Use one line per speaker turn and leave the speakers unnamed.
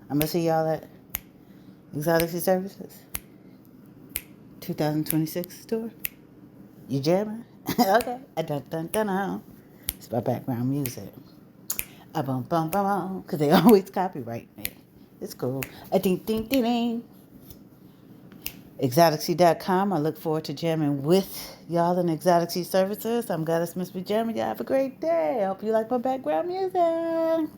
I'm gonna see y'all at Xoticy Services 2026 tour. You jamming? Okay. It's my background music. Because they always copyright me. It's cool. Ding ding ding ding. Xoticy.com. I look forward to jamming with y'all in Xoticy Services. I'm Goddess Msbjammin. Y'all have a great day. I hope you like my background music.